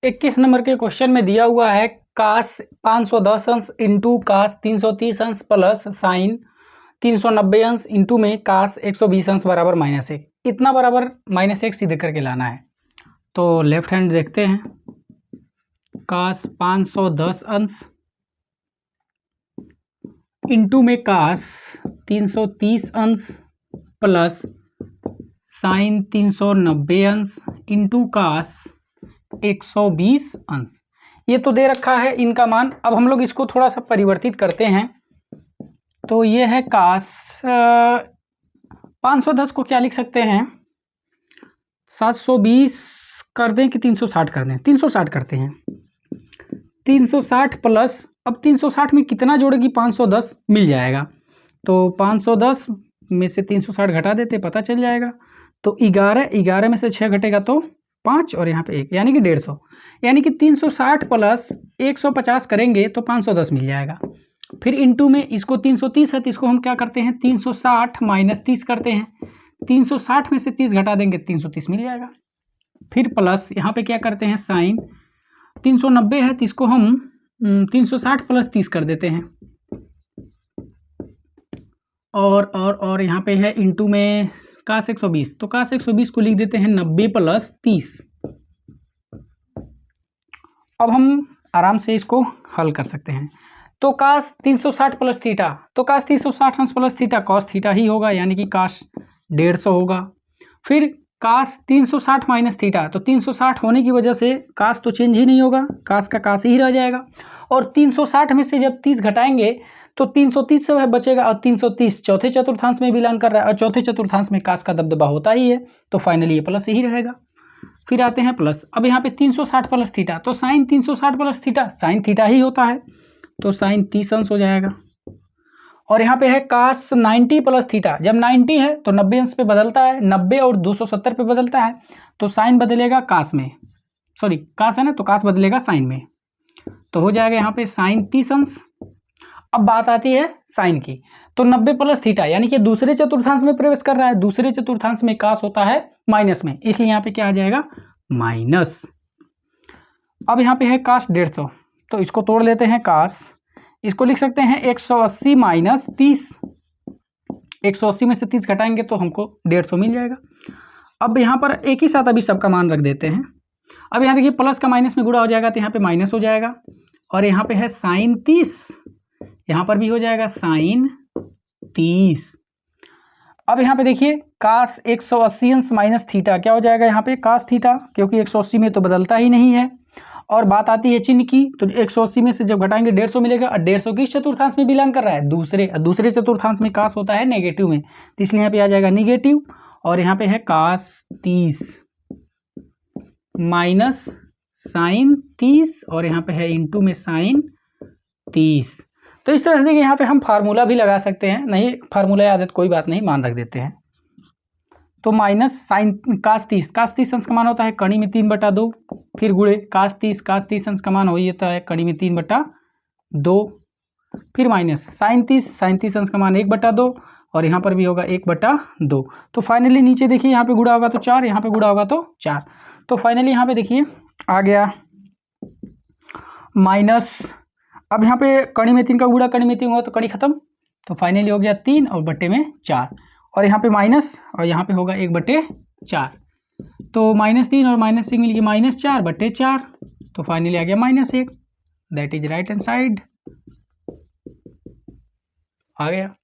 21 number के question में दिया हुआ है कास 510 अंश इंटू कास 330 अंश प्लस साइन 390 अंश इंटू में कास 120 अंश बराबर -1। इतना बराबर -1 सीधे करके लाना है। तो लेफ्ट हैंड देखते हैं, कास 510 अंश इंटू में कास 330 अंश प्लस साइन 390 अंश इंटू कास 120 अंश। ये तो दे रखा है इनका मान। अब हम लोग इसको थोड़ा सा परिवर्तित करते हैं। तो ये है कास 510 को क्या लिख सकते हैं, 720 कर दें कि 360 कर दें, 360 करते हैं। 360 प्लस, अब 360 में कितना जोड़ेगी, 510 मिल जाएगा। तो 510 में से 360 घटा देते, पता चल जाएगा। तो 11 में से 6 घटेगा तो 5 और यहाँ पे 1 यानी कि 150, यानी कि 360 प्लस 150 करेंगे तो 510 मिल जाएगा। फिर इंटू में इसको 330 है तो इसको हम क्या करते हैं, 360 माइनस 30 करते हैं। 360 में से 30 घटा देंगे 330 मिल जाएगा। फिर प्लस यहाँ पे क्या करते हैं, साइन 390 है तो इसको हम 360 प्लस 30 कर देते हैं। और यहाँ पे है इंटू में कास 120, तो कास 120 को लिख देते हैं 90 प्लस 30। अब हम आराम से इसको हल कर सकते हैं। तो कास 360 प्लस थीटा, तो कास 360 अंश प्लस थीटा कॉस थीटा ही होगा, यानी कि कास 150 होगा। फिर कास 360 माइनस थीटा, तो 360 होने की वजह से कास तो चेंज ही नहीं होगा, कास का कास ही रह जाएगा। और 360 में से जब 30 घटाएंगे तो 330 से बचेगा, और 330 चौथे चतुर्थांश में बिलोंग कर रहा है, और चौथे चतुर्थांश में कास का दबदबा होता ही है, तो फाइनली ये प्लस ही रहेगा। फिर आते हैं प्लस, अब यहाँ पे 360 प्लस थीटा, तो sine 360 plus theta sine theta ही होता है, तो साइन 30 अंश हो जाएगा। और यहाँ पे है कास 90 प्लस थीटा, जब 90 है तो 90 अंश पे बदलता है, 90 और 270 पे बदलता है, तो साइन बदलेगा कास में, सॉरी कास है ना, तो कास बदलेगा साइन में, तो हो जाएगा यहाँ पे साइन 30 अंश। अब बात आती है साइन की, तो 90 प्लस थीटा यानी कि दूसरे चतुर्थांश में प्रवेश कर रहा है, दूसरे चतुर्थांश में कास होता है माइनस में, इसलिए यहाँ पे क्या आ जाएगा, माइनस। अब यहाँ पे है कास 150, तो इसको तोड़ लेते हैं कास, इसको लिख सकते हैं 180 माइनस 30। 180 में से 30 घटाएंगे तो हमको 150 मिल जाएगा। अब यहाँ पर एक ही साथ अभी सबका मान रख देते हैं। अब यहाँ देखिए प्लस का माइनस में गुणा हो जाएगा, तो यहाँ पे माइनस हो जाएगा। और यहाँ पे है साइन 30, यहाँ पर भी हो जाएगा साइन 30। अब यहाँ पे देखिए कास 180 अंश माइनस थीटा क्या हो जाएगा, यहाँ पे कास थीटा, क्योंकि 180 में तो बदलता ही नहीं है। और बात आती है चिन्ह की, तो 180 में से जब घटाएंगे 150 मिलेगा, और 150 किस चतुर्थांश में बिलोंग कर रहा है, दूसरे चतुर्थांश में कास होता है नेगेटिव में, तो इसलिए यहाँ पे आ जाएगा निगेटिव। और यहाँ पे है कास 30 माइनस साइन 30, और यहाँ पे है इंटू में साइन 30। तो इस तरह से देखिए यहाँ पे हम फार्मूला भी लगा सकते हैं, नहीं फार्मूला या आदत कोई बात नहीं, मान रख देते हैं। तो माइनस साइन कास 30 अंश का मान होता है कड़ी में 3/2, फिर गुणे कास 30 अंश का मान हो जाता है कड़ी में 3/2, फिर माइनस साइन 30 अंश का मान 1/2, और यहाँ पर भी होगा 1/2। तो फाइनली नीचे देखिए यहाँ पे गुणा होगा तो 4, यहाँ पे गुणा होगा तो 4, तो फाइनली यहाँ पे देखिए आ गया माइनस। अब यहाँ पे कड़ी में 3 का गुणा कड़ी में 3 हुआ तो कड़ी खत्म, तो फाइनली हो गया 3 और बट्टे में 4, और यहाँ पे माइनस, और यहाँ पे होगा 1/4, तो -3 और -1 मिल गया -4/4, तो फाइनली आ गया -1। That is right hand side आ गया।